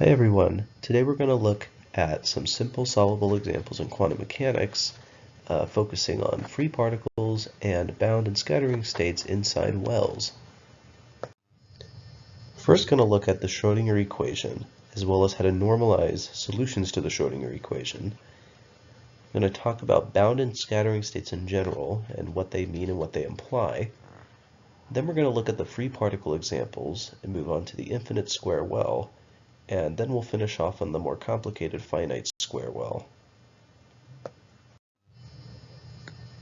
Hi everyone, today we're going to look at some simple solvable examples in quantum mechanics, focusing on free particles and bound and scattering states inside wells. First, going to look at the Schrodinger equation, as well as how to normalize solutions to the Schrodinger equation. I'm going to talk about bound and scattering states in general, and what they mean and what they imply. Then we're going to look at the free particle examples and move on to the infinite square well, and then we'll finish off on the more complicated finite square well.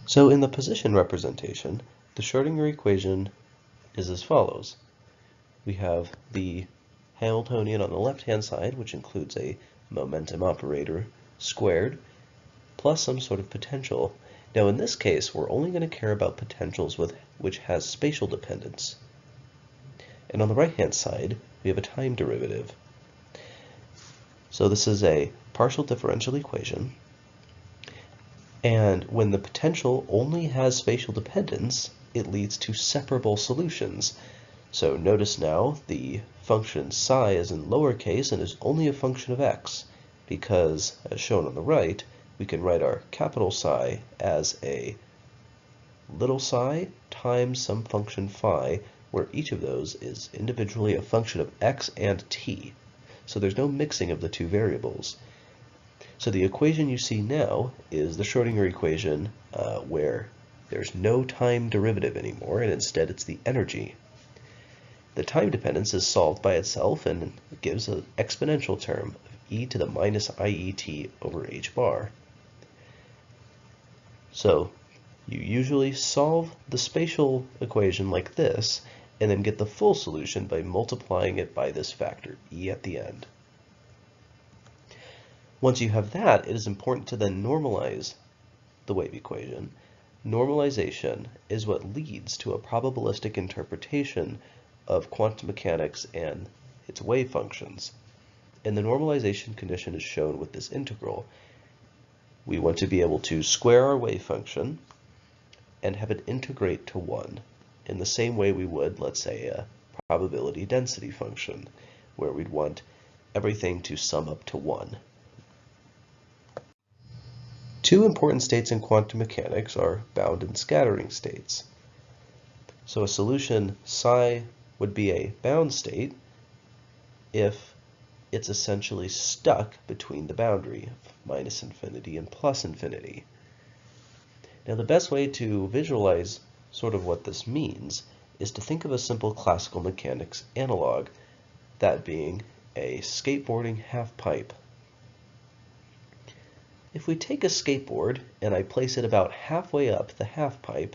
So in the position representation, the Schrodinger equation is as follows. We have the Hamiltonian on the left-hand side, which includes a momentum operator squared, plus some sort of potential. Now in this case, we're only going to care about potentials which has spatial dependence. And on the right-hand side, we have a time derivative. So this is a partial differential equation, and when the potential only has spatial dependence, it leads to separable solutions. So notice now the function psi is in lowercase and is only a function of x, because, as shown on the right, we can write our capital Psi as a little psi times some function phi, where each of those is individually a function of x and t. So there's no mixing of the two variables. So the equation you see now is the Schrodinger equation where there's no time derivative anymore, and instead it's the energy. The time dependence is solved by itself and gives an exponential term of e to the minus iet over h bar. So you usually solve the spatial equation like this, and then get the full solution by multiplying it by this factor, e at the end. Once you have that, it is important to then normalize the wave equation. Normalization is what leads to a probabilistic interpretation of quantum mechanics and its wave functions. And the normalization condition is shown with this integral. We want to be able to square our wave function and have it integrate to 1 in the same way we would, let's say, a probability density function, where we'd want everything to sum up to 1. Two important states in quantum mechanics are bound and scattering states. So a solution psi would be a bound state if it's essentially stuck between the boundary of minus infinity and plus infinity. Now the best way to visualize sort of what this means is to think of a simple classical mechanics analog, that being a skateboarding half pipe. If we take a skateboard and I place it about halfway up the half pipe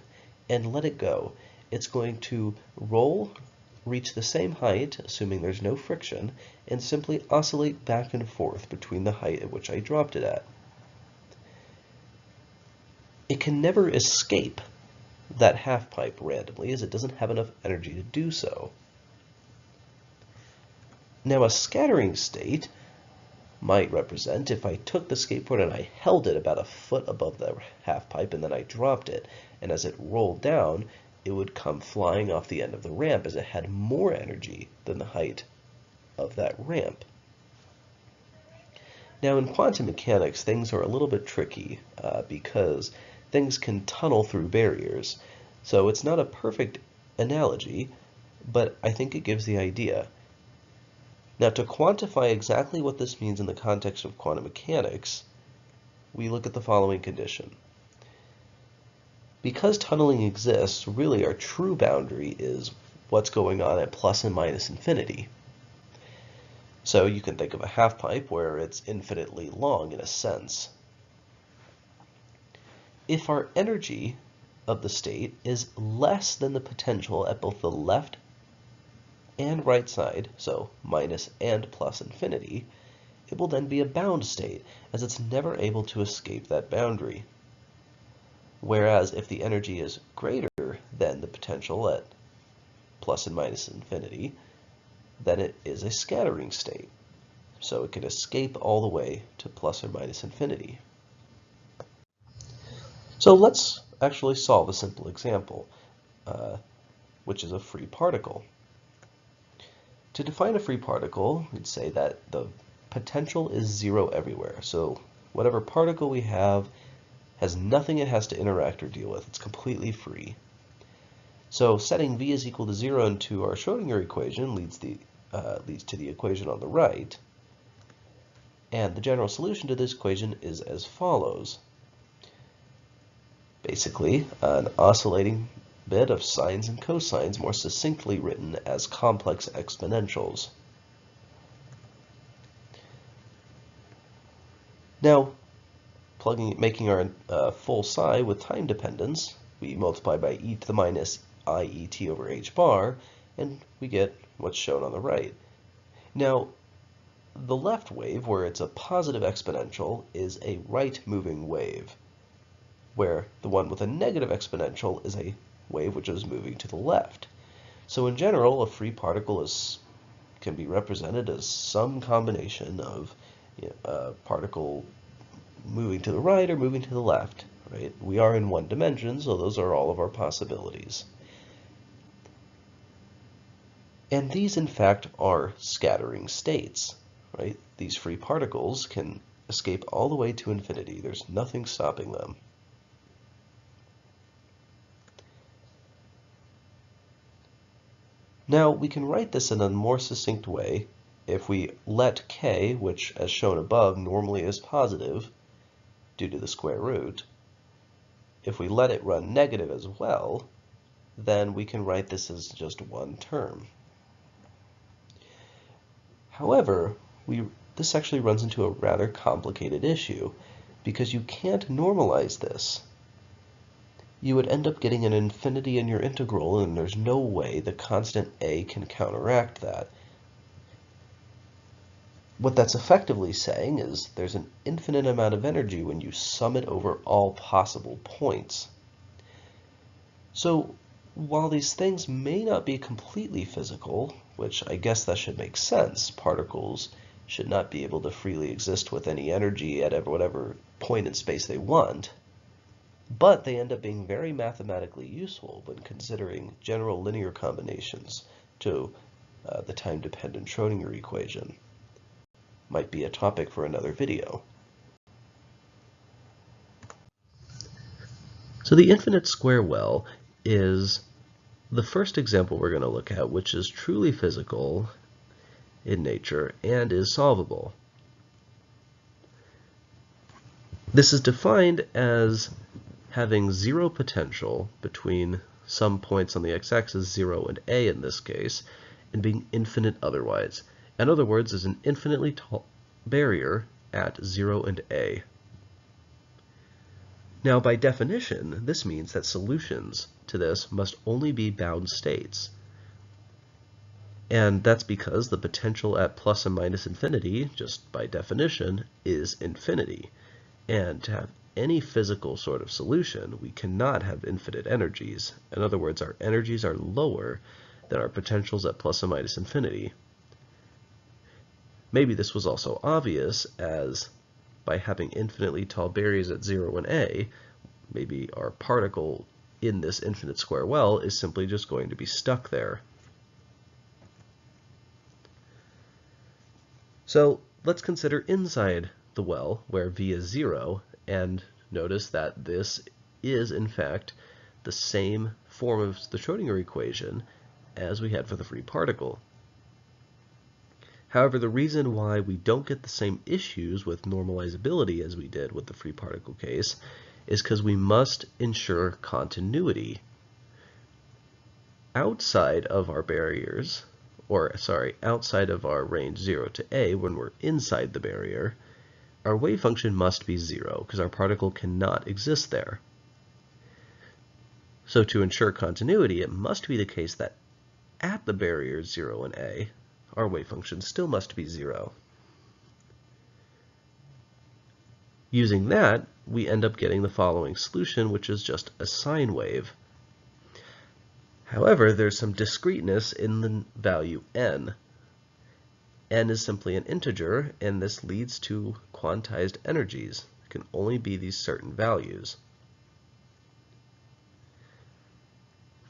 and let it go, it's going to roll, reach the same height, assuming there's no friction, and simply oscillate back and forth between the height at which I dropped it at. It can never escape that half pipe randomly, as it doesn't have enough energy to do so. Now a scattering state might represent if I took the skateboard and I held it about a foot above the half pipe and then I dropped it, and as it rolled down, it would come flying off the end of the ramp as it had more energy than the height of that ramp. Now in quantum mechanics, things are a little bit tricky because things can tunnel through barriers. So it's not a perfect analogy, but I think it gives the idea. Now to quantify exactly what this means in the context of quantum mechanics, we look at the following condition. Because tunneling exists, really our true boundary is what's going on at plus and minus infinity. So you can think of a half pipe where it's infinitely long in a sense. If our energy of the state is less than the potential at both the left and right side, so minus and plus infinity, it will then be a bound state, as it's never able to escape that boundary. Whereas if the energy is greater than the potential at plus and minus infinity, then it is a scattering state. So it can escape all the way to plus or minus infinity. So let's actually solve a simple example, which is a free particle. To define a free particle, we'd say that the potential is zero everywhere. So whatever particle we have has nothing it has to interact or deal with. It's completely free. So setting v is equal to 0 into our Schrodinger equation leads to the equation on the right. And the general solution to this equation is as follows. Basically, an oscillating bit of sines and cosines, more succinctly written as complex exponentials. Now, making our full psi with time dependence, we multiply by e to the minus iet over h bar, and we get what's shown on the right. Now, the left wave, where it's a positive exponential, is a right-moving wave, where the one with a negative exponential is a wave which is moving to the left. So in general, a free particle can be represented as some combination of a particle moving to the right or moving to the left, right? We are in one dimension, so those are all of our possibilities. And these, in fact, are scattering states, right? These free particles can escape all the way to infinity. There's nothing stopping them. Now, we can write this in a more succinct way if we let k, which, as shown above, normally is positive due to the square root, if we let it run negative as well, then we can write this as just one term. However, this actually runs into a rather complicated issue, because you can't normalize this. You would end up getting an infinity in your integral, and there's no way the constant a can counteract that. What that's effectively saying is there's an infinite amount of energy when you sum it over all possible points. So while these things may not be completely physical, which I guess that should make sense, particles should not be able to freely exist with any energy at whatever point in space they want, but they end up being very mathematically useful when considering general linear combinations to the time-dependent Schrodinger equation. Might be a topic for another video. So the infinite square well is the first example we're going to look at, which is truly physical in nature and is solvable. This is defined as having zero potential between some points on the x-axis, 0 and a in this case, and being infinite otherwise. In other words, there's an infinitely tall barrier at 0 and a. Now, by definition, this means that solutions to this must only be bound states. And that's because the potential at plus and minus infinity, just by definition, is infinity. And to have any physical sort of solution, we cannot have infinite energies. In other words, our energies are lower than our potentials at plus and minus infinity. Maybe this was also obvious, as by having infinitely tall barriers at 0 and a, maybe our particle in this infinite square well is simply just going to be stuck there. So let's consider inside the well, where v is 0, and notice that this is, in fact, the same form of the Schrodinger equation as we had for the free particle. However, the reason why we don't get the same issues with normalizability as we did with the free particle case is because we must ensure continuity. Outside of our barriers, outside of our range 0 to a, when we're inside the barrier, our wave function must be 0 because our particle cannot exist there. So to ensure continuity, it must be the case that at the barriers 0 and a, our wave function still must be 0. Using that, we end up getting the following solution, which is just a sine wave. However, there's some discreteness in the value n. N is simply an integer, and this leads to quantized energies. It can only be these certain values.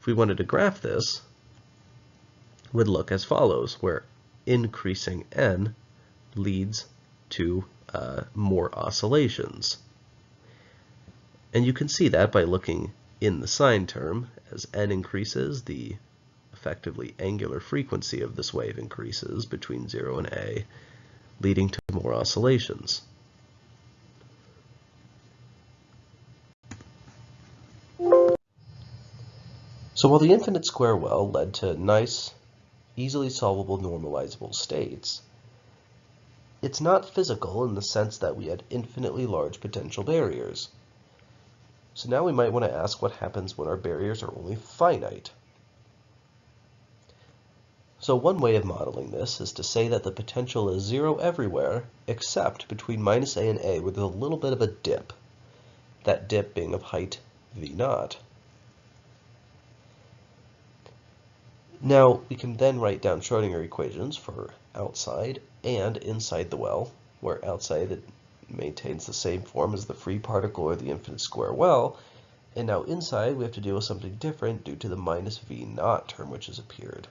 If we wanted to graph this, it would look as follows, where increasing n leads to more oscillations. And you can see that by looking in the sine term. As n increases, the effectively angular frequency of this wave increases between 0 and a, leading to more oscillations. So while the infinite square well led to nice, easily solvable normalizable states, it's not physical in the sense that we had infinitely large potential barriers. So now we might want to ask what happens when our barriers are only finite. So one way of modeling this is to say that the potential is 0 everywhere except between minus a and a, where there's a little bit of a dip, that dip being of height v0. Now we can then write down Schrodinger equations for outside and inside the well, where outside it maintains the same form as the free particle or the infinite square well, and now inside we have to deal with something different due to the minus v0 term which has appeared.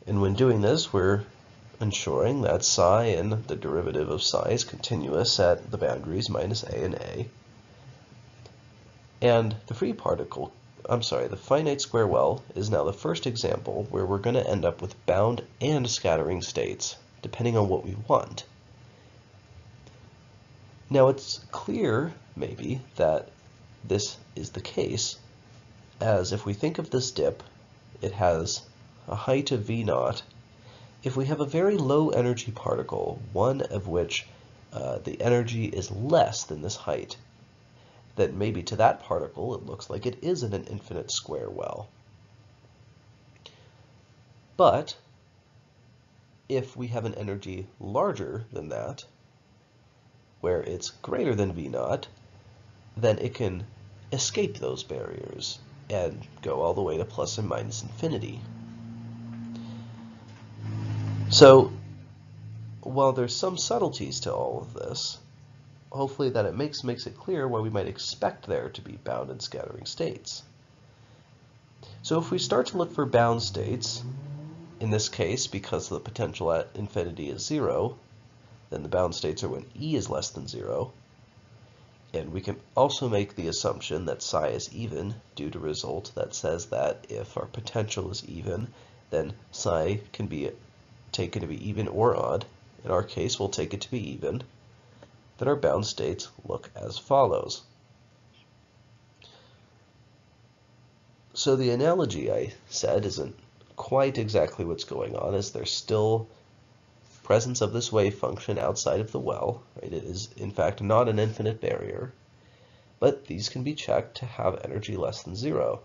And when doing this, we're ensuring that psi and the derivative of psi is continuous at the boundaries minus a and a. And the the finite square well is now the first example where we're going to end up with bound and scattering states, depending on what we want. Now it's clear, maybe, that this is the case, as if we think of this dip, it has a height of v0. If we have a very low energy particle, one of which the energy is less than this height, then maybe to that particle it looks like it is in an infinite square well. But if we have an energy larger than that, where it's greater than v0, then it can escape those barriers and go all the way to plus and minus infinity. So while there's some subtleties to all of this, hopefully that it makes it clear why we might expect there to be bound and scattering states. So if we start to look for bound states, in this case, because the potential at infinity is 0, then the bound states are when E is less than 0. And we can also make the assumption that psi is even due to a result that says that if our potential is even, then psi can be taken to be even or odd. In our case, we'll take it to be even. Then our bound states look as follows. So the analogy I said isn't quite exactly what's going on, as there's still presence of this wave function outside of the well. Right? It is, in fact, not an infinite barrier, but these can be checked to have energy less than 0.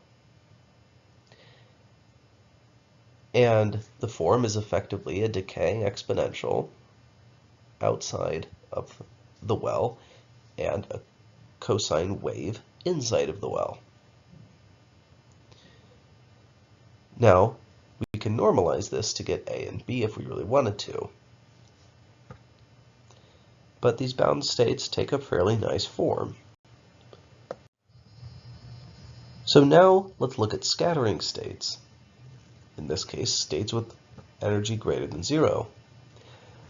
And the form is effectively a decaying exponential outside of the well and a cosine wave inside of the well. Now, we can normalize this to get A and B if we really wanted to. But these bound states take a fairly nice form. So now let's look at scattering states. In this case, states with energy greater than 0.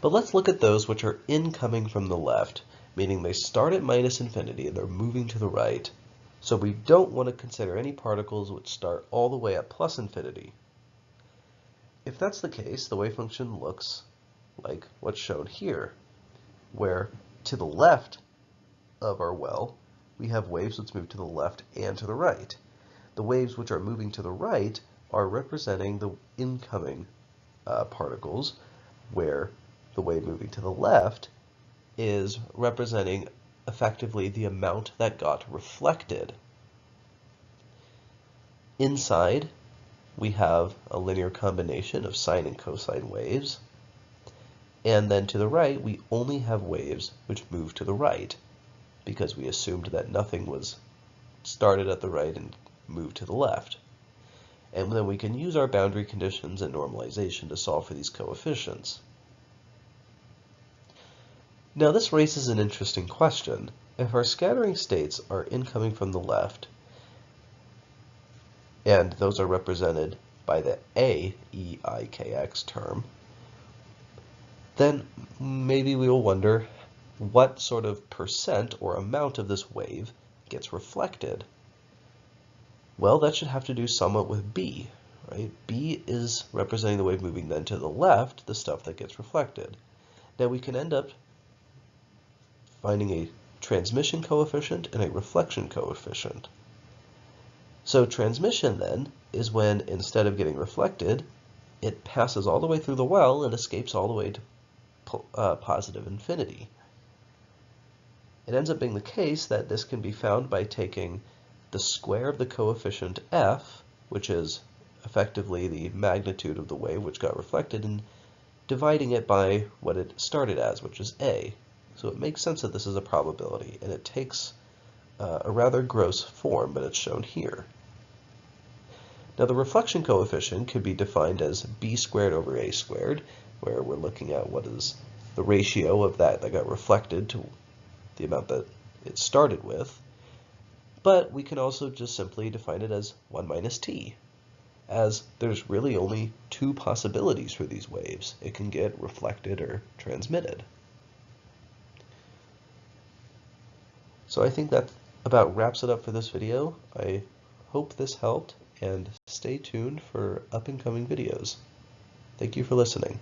But let's look at those which are incoming from the left, meaning they start at minus infinity and they're moving to the right. So we don't want to consider any particles which start all the way at plus infinity. If that's the case, the wave function looks like what's shown here, where to the left of our well, we have waves which move to the left and to the right. The waves which are moving to the right are representing the incoming particles, where the wave moving to the left is representing effectively the amount that got reflected. Inside, we have a linear combination of sine and cosine waves, and then to the right, we only have waves which move to the right, because we assumed that nothing was started at the right and moved to the left. And then we can use our boundary conditions and normalization to solve for these coefficients. Now this raises an interesting question. If our scattering states are incoming from the left, and those are represented by the AEIKX term, then maybe we will wonder what sort of percent or amount of this wave gets reflected. Well, that should have to do somewhat with B, right? B is representing the wave moving then to the left, the stuff that gets reflected. Now we can end up finding a transmission coefficient and a reflection coefficient. So transmission then is when instead of getting reflected, it passes all the way through the well and escapes all the way to positive infinity. It ends up being the case that this can be found by taking the square of the coefficient f, which is effectively the magnitude of the wave which got reflected, and dividing it by what it started as, which is a. So it makes sense that this is a probability, and it takes a rather gross form, but it's shown here. Now the reflection coefficient could be defined as b squared over a squared, where we're looking at what is the ratio of that got reflected to the amount that it started with. But we can also just simply define it as 1 minus t, as there's really only two possibilities for these waves. It can get reflected or transmitted. So I think that about wraps it up for this video. I hope this helped, and stay tuned for up and coming videos. Thank you for listening.